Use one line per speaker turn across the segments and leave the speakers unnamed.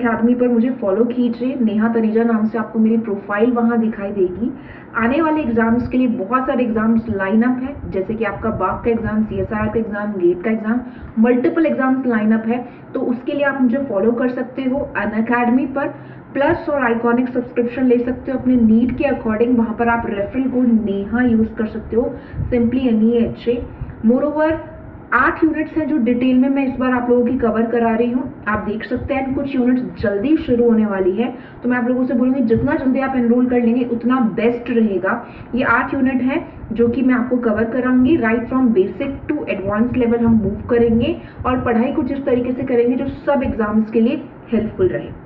Unacademy पर मुझे follow कीजिए। नेहा तनेजा नाम से आपको मेरी प्रोफाइल वहां दिखाई देगी। आने वाले एग्जाम्स के लिए बहुत सारे एग्जाम्स लाइनअप है, जैसे कि आपका बाग का एग्जाम, CSIR का एग्जाम, गेट का एग्जाम, मल्टीपल एग्जाम्स लाइनअप है। तो उसके लिए आप मुझे फॉलो कर सकते हो अनअकैडमी पर। प्लस और आइकॉनिक सब्सक्रिप्शन ले सकते हो अपने नीड के अकॉर्डिंग। वहां पर आप रेफरल कोड नेहा यूज कर सकते हो, simply NEHA। More over 8 units हैं जो डिटेल में मैं इस बार आप लोगों की कवर करा रही हूँ। आप देख सकते हैं कुछ यूनिट्स जल्दी शुरू होने वाली है, तो मैं आप लोगों से बोलूंगी जितना जल्दी आप एनरोल कर लेंगे उतना बेस्ट रहेगा। ये 8 यूनिट है जो कि मैं आपको कवर कराऊंगी। Right from basic to advance level हम मूव करेंगे और पढ़ाई कुछ इस तरीके से करेंगे जो सब एग्जाम्स के लिए हेल्पफुल रहे।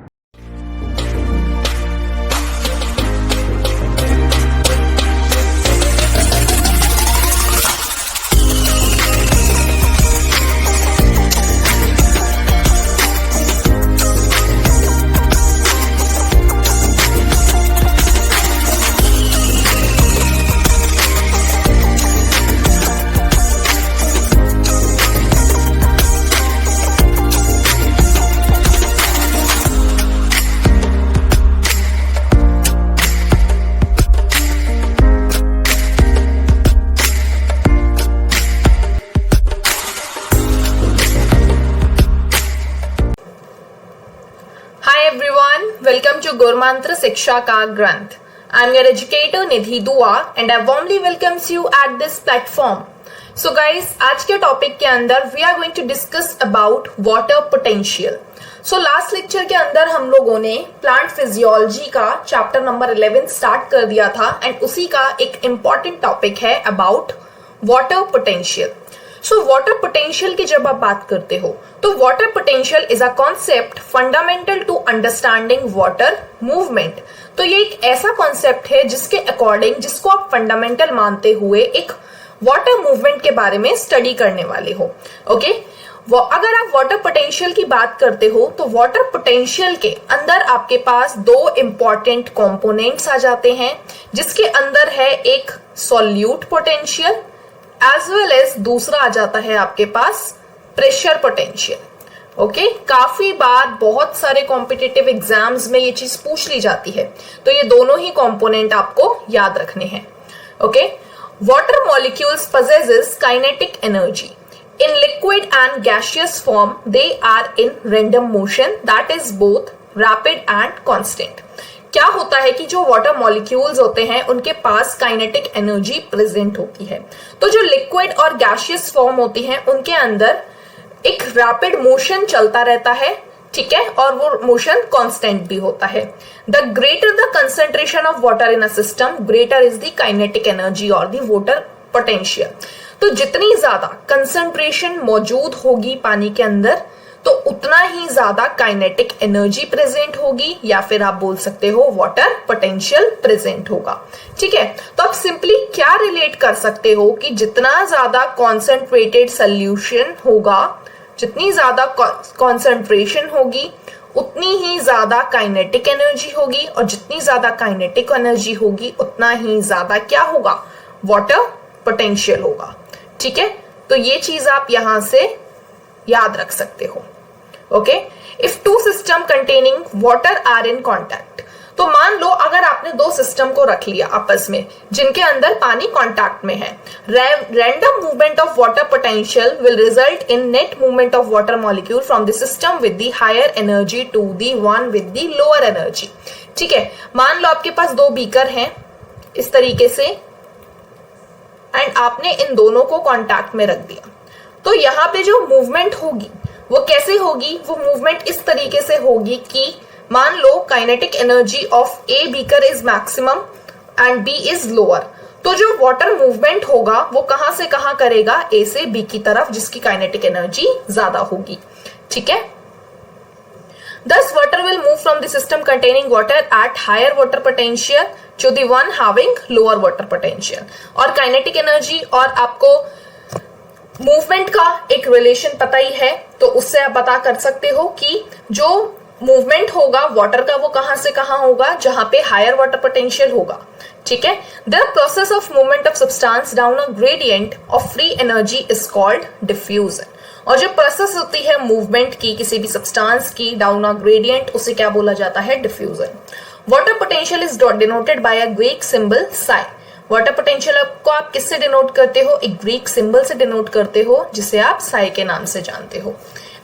Welcome to गुरमंत्र शिक्षा का ग्रंथ. I am your educator Nidhi Dua and I warmly welcomes you at this platform. So guys, आज के टॉपिक के अंदर we are going to discuss about water potential. So last lecture के अंदर हम लोगों ने प्लांट फिजियोलॉजी का चैप्टर नंबर 11 स्टार्ट कर दिया था एंड उसी का एक इम्पॉर्टेंट टॉपिक है about water potential. So water potential की जब आप बात करते हो तो water potential is a concept fundamental to understanding water movement. तो ये एक ऐसा कॉन्सेप्ट है जिसके अकॉर्डिंग, जिसको आप फंडामेंटल मानते हुए एक वाटर मूवमेंट के बारे में स्टडी करने वाले हो. ओके अगर आप वाटर पोटेंशियल की बात करते हो तो वाटर पोटेंशियल के अंदर आपके पास दो इंपॉर्टेंट कंपोनेंट्स आ जाते हैं, जिसके अंदर है एक solute potential as well as दूसरा आ जाता है आपके पास प्रेशर पोटेंशियल. ओके काफी बार बहुत सारे कॉम्पिटिटिव एग्जाम्स में ये चीज पूछ ली जाती है, तो ये दोनों ही कंपोनेंट आपको याद रखने हैं. Okay water molecules possesses kinetic energy. In liquid and gaseous form, they are in random motion that is both rapid and constant. क्या होता है कि जो वाटर मॉलिक्यूल्स होते हैं उनके पास काइनेटिक एनर्जी प्रेजेंट होती है. तो जो लिक्विड और गैसियस फॉर्म होती हैं उनके अंदर एक रैपिड मोशन चलता रहता है, ठीक है, और वो मोशन कांस्टेंट भी होता है. The greater the concentration of water in a system, greater is the kinetic energy और द वाटर पोटेंशियल. तो जितनी ज्यादा कंसेंट्रेशन मौजूद होगी पानी के अंदर तो उतना ही ज्यादा काइनेटिक एनर्जी प्रेजेंट होगी, या फिर आप बोल सकते हो वाटर पोटेंशियल प्रेजेंट होगा. ठीक है, तो आप सिंपली क्या रिलेट कर सकते हो कि जितना ज्यादा कॉन्सेंट्रेटेड सोल्यूशन होगा, जितनी ज्यादा कॉन्सेंट्रेशन होगी उतनी ही ज्यादा काइनेटिक एनर्जी होगी, और जितनी ज्यादा काइनेटिक एनर्जी होगी उतना ही ज्यादा क्या होगा, वाटर पोटेंशियल होगा. ठीक है, तो ये चीज आप यहां से याद रख सकते हो. Okay if two system containing water are in contact, तो मान लो अगर आपने दो सिस्टम को रख लिया आपस में जिनके अंदर पानी कॉन्टैक्ट में है, random movement of water potential will result in net movement of water molecule from the system with the higher energy to the one with the lower energy. ठीक है, मान लो आपके पास दो बीकर हैं इस तरीके से एंड आपने इन दोनों को कॉन्टैक्ट में रख दिया. तो यहाँ पे जो मूवमेंट होगी वो कैसे होगी, वो मूवमेंट इस तरीके से होगी कि मान लो kinetic energy of a beaker is maximum and B is lower. तो जो वाटर मूवमेंट होगा वो कहां से कहां करेगा, ए से बी की तरफ, जिसकी काइनेटिक एनर्जी ज्यादा होगी. ठीक है, thus water will move from the system containing water at higher water potential to the one having lower water potential. और काइनेटिक एनर्जी और आपको मूवमेंट का एक रिलेशन पता ही है, तो उससे आप पता कर सकते हो कि जो मूवमेंट होगा वाटर का वो कहां से कहां होगा, जहां पे हायर वाटर पोटेंशियल होगा. ठीक है, the process of movement of substance down a gradient of free energy is called diffusion. और जो प्रोसेस होती है मूवमेंट की किसी भी सब्सटेंस की डाउन अ ग्रेडियंट, उसे क्या बोला जाता है? Diffusion. Water potential is denoted by a Greek symbol Sai. Water potential को आप किससे डिनोट करते हो? एक ग्रीक सिंबल से डिनोट करते हो जिसे आप साई के नाम से जानते हो,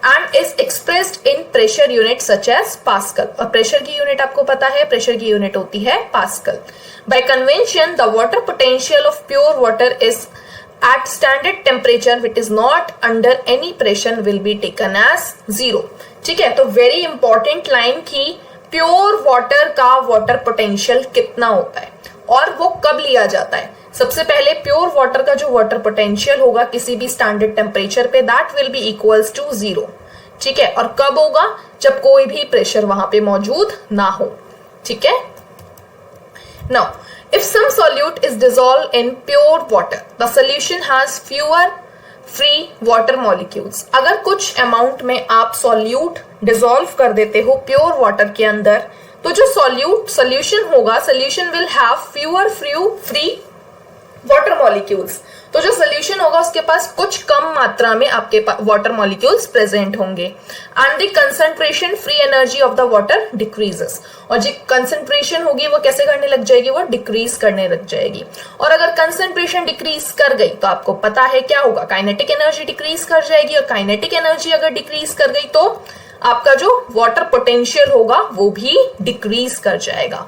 and is expressed in pressure unit such as pascal. और प्रेशर की यूनिट आपको पता है, प्रेशर की यूनिट होती है pascal. By convention the water potential of pure water is at standard temperature which is not under any pressure will be taken as 0। ठीक है, तो वेरी इंपॉर्टेंट लाइन की प्योर वाटर का वाटर पोटेंशियल कितना होता है और वो कब लिया जाता है? सबसे पहले प्योर वाटर का जो वाटर पोटेंशियल होगा किसी भी स्टैंडर्ड टेम्परेचर पे that will be equals to 0। ठीक है, और कब होगा? जब कोई भी प्रेशर वहां पे मौजूद ना हो। ठीक है, now if some solute is dissolved in pure water, the solution has fewer free water molecules। अगर कुछ अमाउंट में आप सॉल्यूट डिसॉल्व कर देते हो प्योर वाटर के अंदर, तो जो सोल्यूशन होगा, solution will have fewer free water molecules. तो जो सोल्यूशन होगा उसके पास कुछ कम मात्रा में आपके वाटर मॉलिक्यूल्स प्रेजेंट होंगे, and the concentration free energy of the water decreases. और जो कंसंट्रेशन होगी वो कैसे करने लग जाएगी? वो डिक्रीज करने लग जाएगी। और अगर कंसंट्रेशन डिक्रीज कर गई तो आपको पता है क्या होगा? काइनेटिक एनर्जी डिक्रीज कर जाएगी, और काइनेटिक एनर्जी अगर डिक्रीज कर गई तो आपका जो वाटर पोटेंशियल होगा वो भी डिक्रीज कर जाएगा।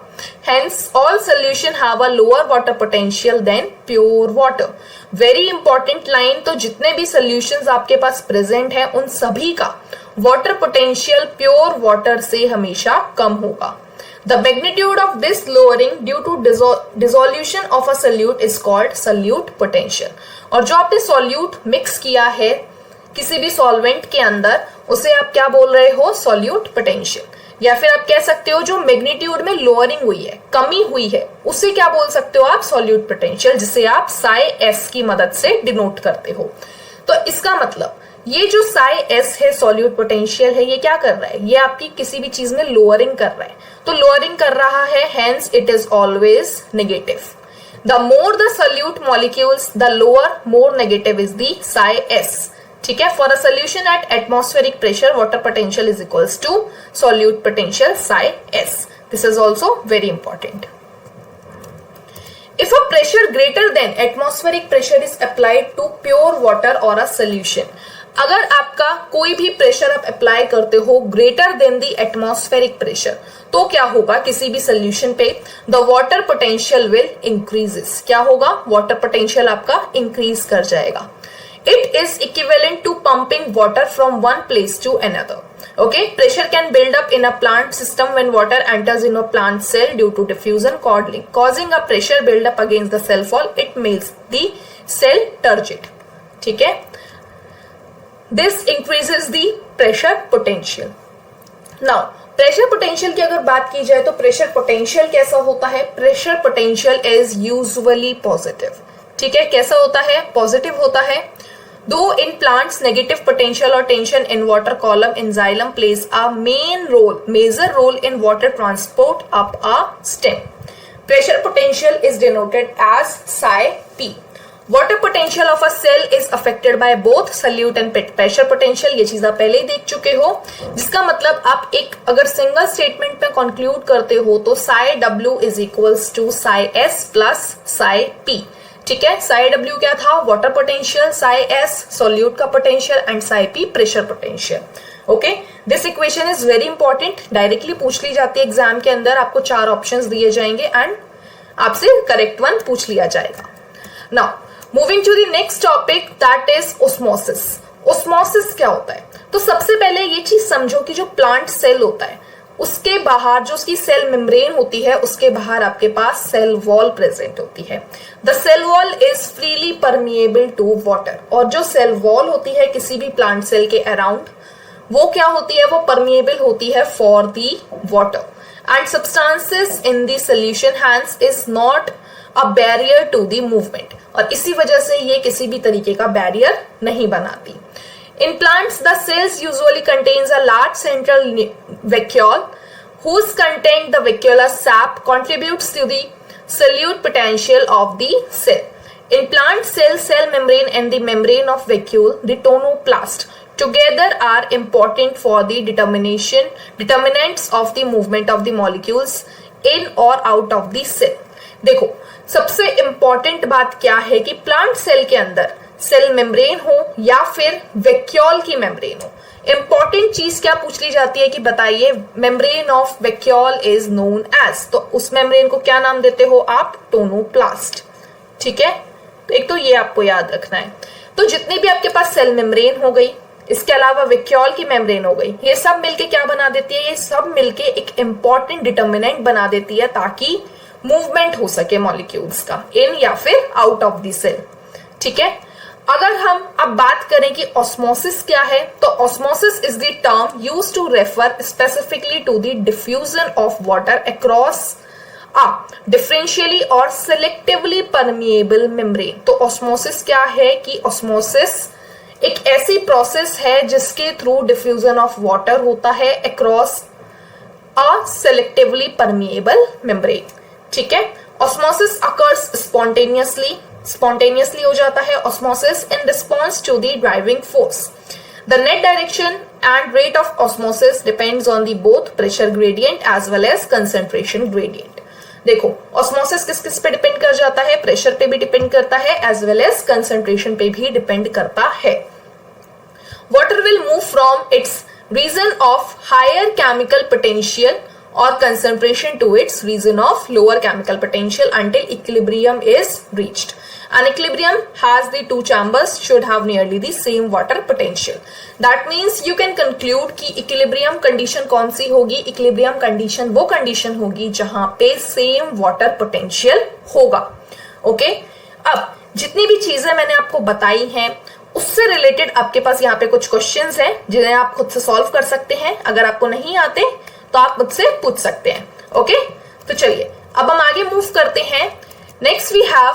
Hence all solution have a lower water potential than pure water. Very important line, तो जितने भी सॉल्यूशंस आपके पास प्रेजेंट है उन सभी का वाटर पोटेंशियल प्योर वाटर से हमेशा कम होगा। The magnitude of this lowering due to dissolution of a solute is called solute potential। और जो आपने solute मिक्स किया है किसी भी सॉल्वेंट के अंदर, उसे आप क्या बोल रहे हो? Solute potential. या फिर आप कह सकते हो जो मैग्नीट्यूड में लोअरिंग हुई है, कमी हुई है, उसे क्या बोल सकते हो आप? सॉल्यूट पोटेंशियल, जिसे आप साई एस की मदद से डिनोट करते हो। तो इसका मतलब ये जो साई एस है, सॉल्यूट पोटेंशियल है, ये क्या कर रहा है? ये आपकी किसी भी चीज में लोअरिंग कर रहा है। तो लोअरिंग कर रहा है, hence it is always negative. The more the solute molecules the lower more negative is the psi S. ठीक है, for a solution at atmospheric pressure water potential is equals to solute potential psi S. This is also very important. If a pressure greater than atmospheric pressure is applied to pure water or a solution, अगर आपका कोई भी pressure आप apply करते हो greater than the atmospheric pressure, तो क्या होगा? किसी भी सोल्यूशन पे the water potential will increases. क्या होगा? वाटर पोटेंशियल आपका इंक्रीज कर जाएगा। It is equivalent to pumping water from one place to another। Okay, pressure can build up in a plant system when water enters in a plant cell due to diffusion causing a pressure build up against the cell wall। It makes the cell turgid। ठीक है, this increases the pressure potential। Now pressure potential की अगर बात की जाए तो pressure potential कैसा होता है? Pressure potential is usually positive. ठीक है, कैसा होता है? पॉजिटिव होता है। Though in plants negative potential or tension in water column in xylem plays a major role in water transport up a stem। Pressure potential is denoted as psi p। Water potential of a cell is affected by both solute and pressure potential। ये चीज आप पहले ही देख चुके हो, जिसका मतलब आप एक अगर सिंगल स्टेटमेंट में कंक्लूड करते हो तो psi w is equals to psi s plus psi p। ठीक है, साई डब्ल्यू क्या था? Water potential, psi S solute का potential, and psi P pressure potential. Okay, this equation is very important, directly पूछ ली जाती है एग्जाम के अंदर। आपको 4 ऑप्शंस दिए जाएंगे एंड आपसे करेक्ट वन पूछ लिया जाएगा। Now moving to the next topic, that is osmosis. Osmosis क्या होता है? तो सबसे पहले ये चीज समझो कि जो प्लांट सेल होता है उसके बाहर जो उसकी सेल मेम्ब्रेन होती है, उसके बाहर आपके पास सेल वॉल प्रेजेंट होती है। The cell wall is freely permeable to water. और जो सेल वॉल होती है किसी भी प्लांट सेल के अराउंड, वो क्या होती है? वो परमिएबल होती है for the water, and substances in the solution hence is not a barrier to the movement. और इसी वजह से ये किसी भी तरीके का बैरियर नहीं बनाती। In plants, the cells usually contains a large central vacuole whose content, the vacuolar sap, contributes to the solute potential of the cell. In plant cell membrane and the membrane of vacuole, the tonoplast together are important for the determinants of the movement of the molecules in or out of the cell. देखो सबसे important बात क्या है कि plant cell के अंदर cell membrane हो या फिर वैक्यूल की मेम्ब्रेन हो, इंपॉर्टेंट चीज क्या पूछ ली जाती है कि बताइए membrane of vacuole is known as, तो उस मेम्ब्रेन को क्या नाम देते हो आप? टोनोप्लास्ट। ठीक है, तो एक तो ये आपको याद रखना है। तो जितनी भी आपके पास सेल मेम्ब्रेन हो गई, इसके अलावा वैक्यूल की मेम्ब्रेन हो गई, ये सब मिलके क्या बना देती है? ये सब मिलके एक इंपॉर्टेंट डिटर्मिनेंट बना देती है ताकि मूवमेंट हो सके मॉलिक्यूल्स का इन या फिर आउट ऑफ द सेल। ठीक है, अगर हम अब बात करें कि ऑस्मोसिस क्या है, तो osmosis is the term used to refer specifically to the diffusion of water across a differentially or selectively permeable membrane. तो ऑस्मोसिस क्या है कि ऑस्मोसिस एक ऐसी प्रोसेस है जिसके थ्रू डिफ्यूजन ऑफ वाटर होता है across a selectively permeable membrane. ठीक है, ऑस्मोसिस अकर्स स्पॉन्टेनियसली हो जाता है osmosis in response to the driving force. The net direction and rate of osmosis depends on the both pressure gradient as well as concentration gradient. देखो osmosis किस किस पे depend कर जाता है? प्रेशर पे भी डिपेंड करता है एज वेल एज कंसंट्रेशन पे भी डिपेंड करता है। Water will move from its region of higher chemical potential or concentration to its region of lower chemical potential until equilibrium is reached. An equilibrium has the two chambers should have nearly the same water potential. That means you can conclude कि equilibrium condition कौन सी होगी? equilibrium condition वो condition होगी जहां पे same water potential होगा। Okay? अब जितनी भी चीजें मैंने आपको बताई हैं उससे रिलेटेड आपके पास यहाँ पे कुछ क्वेश्चंस हैं जिन्हें आप खुद से सॉल्व कर सकते हैं। अगर आपको नहीं आते तो आप मुझसे पूछ सकते हैं। ओके, तो चलिए अब हम आगे मूव करते हैं। Next we have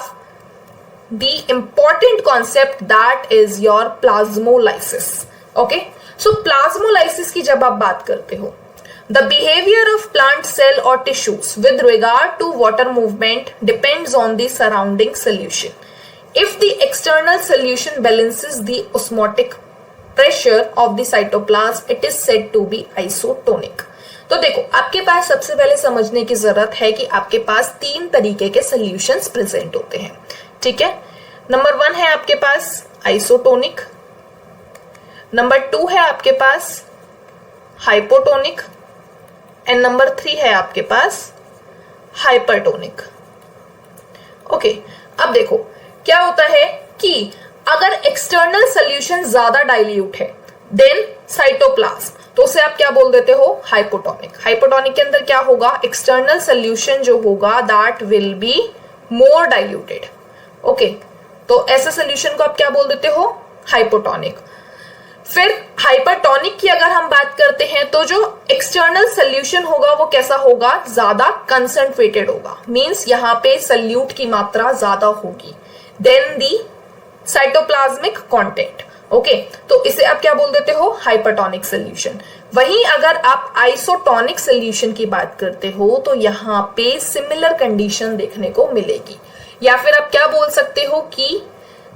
the important concept that is your plasmolysis. Okay, so plasmolysis की जब आप बात करते हो, the behaviour of plant cell और tissues with regard to water movement depends on the surrounding solution. If the external solution balances the osmotic pressure of the cytoplasm, it is said to be isotonic. तो देखो आपके पास सबसे पहले समझने की जरूरत है कि आपके पास तीन तरीके के सॉल्यूशंस प्रेजेंट होते हैं। ठीक है, नंबर 1 है आपके पास आइसोटोनिक, नंबर 2 है आपके पास हाइपोटोनिक एंड नंबर 3 है आपके पास हाइपरटोनिक। ओके, अब देखो क्या होता है कि अगर एक्सटर्नल सॉल्यूशन ज्यादा डाइल्यूट है देन साइटोप्लाज्म, तो उसे आप क्या बोल देते हो? हाइपोटोनिक। हाइपोटोनिक के अंदर क्या होगा? एक्सटर्नल सोल्यूशन जो होगा that will be more diluted. Okay, तो ऐसे सोल्यूशन को आप क्या बोल देते हो? हाइपोटोनिक। फिर हाइपरटोनिक की अगर हम बात करते हैं तो जो एक्सटर्नल सोल्यूशन होगा वो कैसा होगा? ज्यादा कंसंट्रेटेड होगा, मींस यहाँ पे सोल्यूट की मात्रा ज्यादा होगी देन दी साइटोप्लाज्मिक कंटेंट। ओके, तो इसे आप क्या बोल देते हो? Hypertonic solution. वहीं अगर आप आइसोटोनिक सोल्यूशन की बात करते हो तो यहाँ पे सिमिलर कंडीशन देखने को मिलेगी, या फिर आप क्या बोल सकते हो कि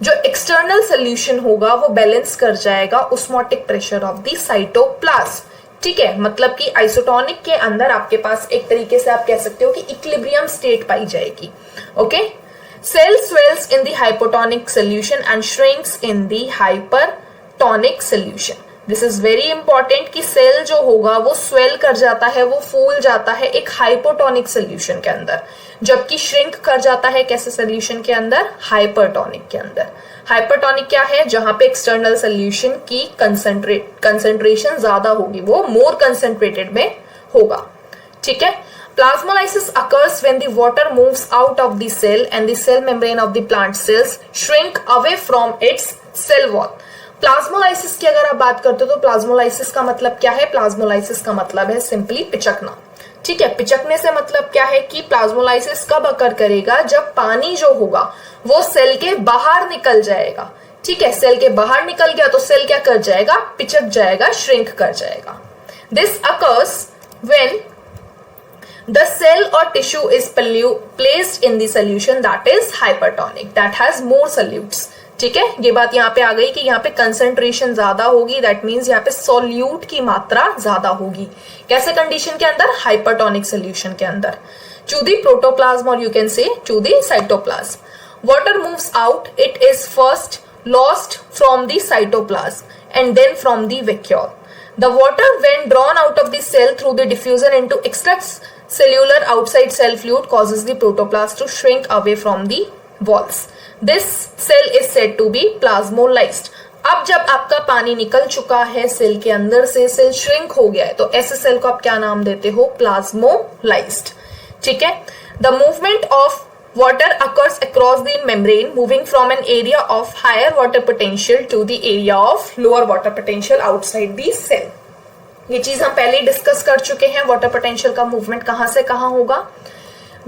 जो एक्सटर्नल सोल्यूशन होगा वो बैलेंस कर जाएगा osmotic pressure of the cytoplasm. ठीक है, मतलब कि आइसोटोनिक के अंदर आपके पास एक तरीके से आप कह सकते हो कि इक्विलिब्रियम स्टेट पाई जाएगी। Okay, cell swells in the hypotonic solution and shrinks in the hypertonic solution. This is very important कि सेल जो होगा वो स्वेल कर जाता है, वो फूल जाता है एक हाइपोटोनिक सोल्यूशन के अंदर, जबकि श्रिंक कर जाता है कैसे सोल्यूशन के अंदर? हाइपरटोनिक के अंदर। हाइपरटोनिक क्या है? जहां पे एक्सटर्नल सोल्यूशन की कंसंट्रेशन ज्यादा होगी, वो मोर कंसंट्रेटेड में होगा। ठीक है, plasmolysis occurs when the water moves out of the cell and the cell membrane of the plant cells shrink away from its cell wall. Plasmolysis की अगर आप बात करते हो तो प्लाज्मोलाइसिस का मतलब क्या है? प्लाज्मोलाइसिस का मतलब है सिंपली पिचकना। ठीक है, पिचकने से मतलब क्या है कि प्लाज्मोलाइसिस कब अकर करेगा? जब पानी जो होगा वो सेल के बाहर निकल जाएगा। ठीक है, सेल के बाहर निकल गया तो सेल क्या कर जाएगा? पिचक जाएगा, श्रिंक कर जाएगा। This occurs when the cell or tissue is placed in the solution that is hypertonic, that has more solutes. ठीक है, ये बात यहाँ पे आ गई कि यहाँ पे कंसेंट्रेशन ज्यादा होगी, दैट मीन्स यहाँ पे सॉल्यूट की मात्रा ज्यादा होगी। कैसे कंडीशन के अंदर? हाइपरटोनिक सोल्यूशन के अंदर। To the protoplasm or you can say to the cytoplasm. Water moves out, it is first lost from the cytoplasm and then from the vacuole. The water when drawn out of the cell through the diffusion into extracellular outside cell fluid causes the protoplasm to shrink away from the walls. This cell is said to be plasmolyzed. अब जब आपका पानी निकल चुका है cell के अंदर से, सेल श्रिंक हो गया है, तो ऐसे सेल को आप क्या नाम देते हो? प्लाज्मोलाइज्ड। ठीक है। The movement of water occurs across the membrane, moving from an area of higher water potential to the area of lower water potential outside the cell. ये चीज हम पहले डिस्कस कर चुके हैं, वाटर पोटेंशियल का मूवमेंट कहां से कहां होगा।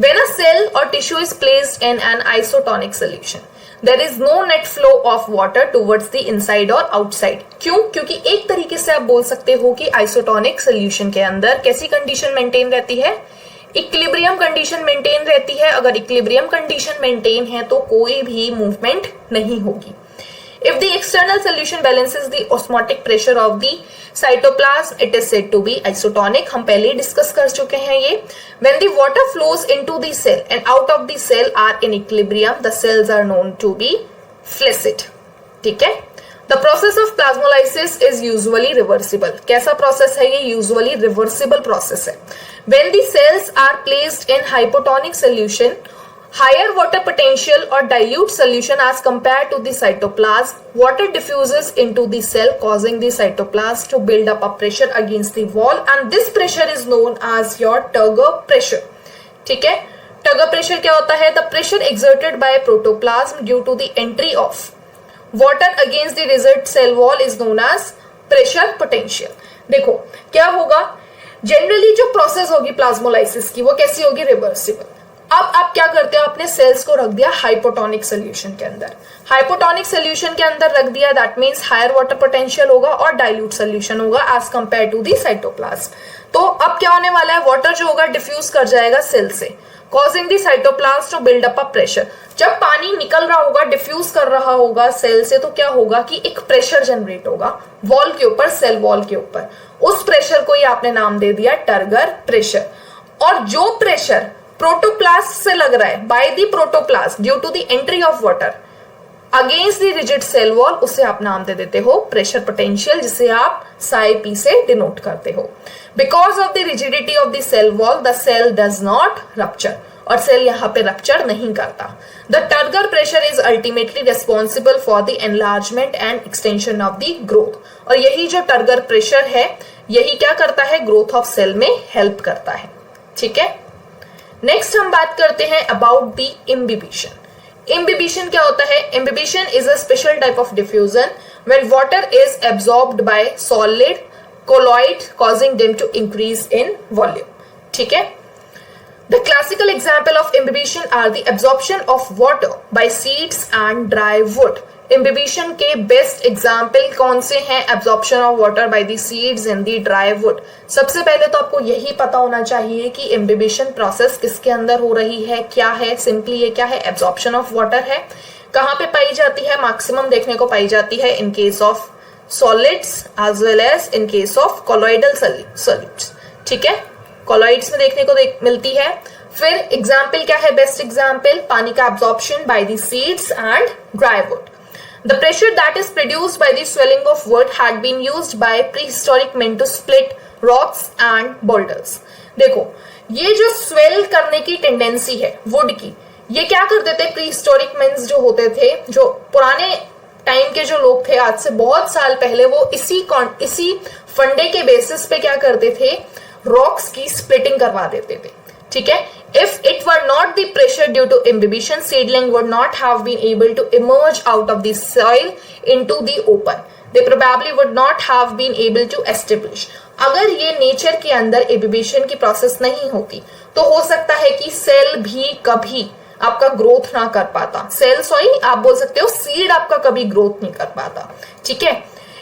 When a cell or tissue is placed in an isotonic solution, there is no net flow of water towards the inside or outside. क्यों? क्योंकि एक तरीके से आप बोल सकते हो कि आइसोटोनिक सोल्यूशन के अंदर कैसी कंडीशन मेंटेन रहती है? इक्विलिब्रियम कंडीशन मेंटेन रहती है। अगर इक्विलिब्रियम कंडीशन मेंटेन है तो कोई भी मूवमेंट नहीं होगी। If the external solution balances the osmotic pressure of the cytoplasm, it is said to be isotonic. हम पहले डिस्कस कर चुके हैं ये। When the water flows into the cell and out of the cell are in equilibrium, the cells are known to be flaccid. ठीक है। The process of plasmolysis is usually reversible. कैसा process है ये? Usually reversible process है। When the cells are placed in hypotonic solution, higher water potential or dilute solution as compared to the cytoplasm, water diffuses into the cell causing the cytoplasm to build up a pressure against the wall, and this pressure is known as your Turger pressure. ठीक है। Turger pressure क्या होता है? The pressure exerted by protoplasm due to the entry of water against the rigid cell wall is known as pressure potential. देखो क्या होगा, generally जो process होगी प्लाज्मोलाइसिस की वो कैसी होगी? रिवर्सिबल। अब आप क्या करते हो? आपने सेल्स को रख दिया हाइपोटोनिक सोल्यूशन के अंदर। हाइपोटोनिक सोल्यूशन के अंदर रख दिया, that means higher water potential होगा और डाइल्यूट सोल्यूशन होगा as compare to the cytoplasm. तो अब क्या होने वाला है? वाटर जो होगा डिफ्यूज कर जाएगा सेल से, causing the cytoplasm to build up a pressure. जब पानी निकल रहा होगा, डिफ्यूज कर रहा होगा सेल से, तो क्या होगा कि एक प्रेशर जनरेट होगा वॉल के ऊपर, सेल वॉल के ऊपर। उस प्रेशर को ही आपने नाम दे दिया टर्गर प्रेशर। और जो प्रेशर प्रोटोप्लास्ट से लग रहा है, by the protoplast due to the entry of water against the rigid cell wall, उसे आप नाम दे देते हो प्रेशर पोटेंशियल, जिसे आप साई पी से डिनोट करते हो। Because of the rigidity of the cell wall, the cell does not rupture, और सेल यहाँ पे रप्चर नहीं करता। The turgor pressure is ultimately responsible for the enlargement and extension of the growth, और यही जो टर्गर प्रेशर है यही क्या करता है? ग्रोथ ऑफ सेल में हेल्प करता है। ठीक है। नेक्स्ट हम बात करते हैं अबाउट द इम्बिबिशन। Imbibition क्या होता है? Imbibition is a special type of diffusion when water is absorbed by solid colloid causing them to increase in volume. ठीक है। The classical example of imbibition are the absorption of water by seeds and dry wood. Imbibition के best example कौन से हैं? Absorption of water by the seeds in the dry would. सबसे पहले तो आपको यही पता होना चाहिए कि इम्बिबिशन प्रोसेस किसके अंदर हो रही है, क्या है। सिंपली ये क्या है? एब्जॉर्प्शन ऑफ वाटर है। कहाँ पे पाई जाती है? मैक्सिमम देखने को पाई जाती है in case of solids as well as in case of colloidal solids. ठीक है, कोलॉइड्स में देखने को मिलती है। फिर एग्जाम्पल क्या है? बेस्ट एग्जाम्पल पानी का absorption by the seeds and dry would. The pressure that is produced by the swelling of wood had been used by prehistoric men to split rocks and boulders. देखो ये जो swell करने की tendency है would की, ये क्या करते थे? प्रीहिस्टोरिक मेंस जो होते थे, जो पुराने टाइम के जो लोग थे आज से बहुत साल पहले, वो इसी फंडे के बेसिस पे क्या करते थे? रॉक्स की स्प्लिटिंग करवा देते थे। ठीक है। If it were not the pressure due to imbibition, seedling would not have been able to emerge out of the soil into the open. They probably would not have been able to establish. अगर ये nature के अंदर imbibition की process नहीं होती तो हो सकता है कि सेल भी कभी आपका ग्रोथ ना कर पाता। सेल सॉरी आप बोल सकते हो सीड आपका कभी ग्रोथ नहीं कर पाता। ठीक है।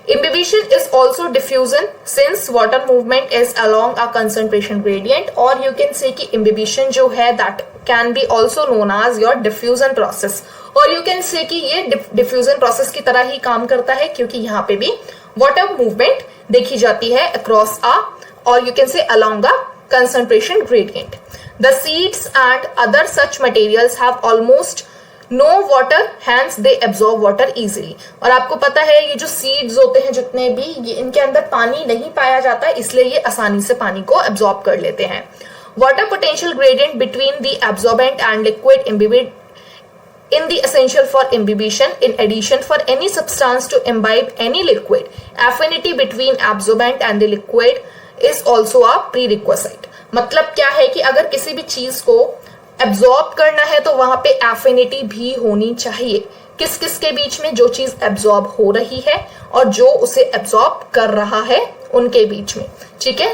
Imbibition is also diffusion since water movement is along a concentration gradient, और you can say कि imbibition जो है that can be also known as your diffusion process, और you can say कि ये diffusion process की तरह ही काम करता है क्योंकि यहाँ पे भी water movement देखी जाती है across a, or you can say along a concentration gradient. The seeds and other such materials have almost no water, hence they absorb water easily. और आपको पता है ये जो seeds होते हैं जितने भी, ये इनके अंदर पानी नहीं पाया जाता, इसलिए ये आसानी से पानी को absorb कर लेते हैं. Water potential gradient between the absorbent and liquid imbibed in the essential for imbibition. In addition, for any substance to imbibe any liquid, affinity between absorbent and the liquid is also a prerequisite. मतलब क्या है कि अगर किसी भी चीज को absorb करना है तो वहां पे एफिनिटी भी होनी चाहिए. किस किस के बीच में? जो चीज एब्जॉर्ब हो रही है और जो उसे एब्जॉर्ब कर रहा है उनके बीच में. ठीक है.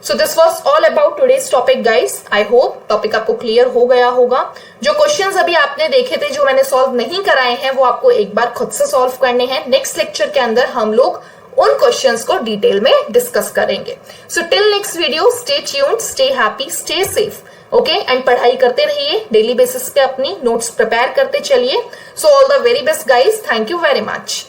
So this was all about today's topic guys. I hope topic आपको क्लियर हो गया होगा. जो क्वेश्चंस अभी आपने देखे थे जो मैंने सॉल्व नहीं कराए हैं वो आपको एक बार खुद से सॉल्व करने हैं. नेक्स्ट लेक्चर के अंदर हम लोग उन क्वेश्चंस को डिटेल में डिस्कस करेंगे. So till next video, stay tuned, stay happy, stay safe. Okay, and पढ़ाई करते रहिए. डेली बेसिस पे अपनी नोट्स प्रिपेयर करते चलिए. So all the very best guys. Thank you very much.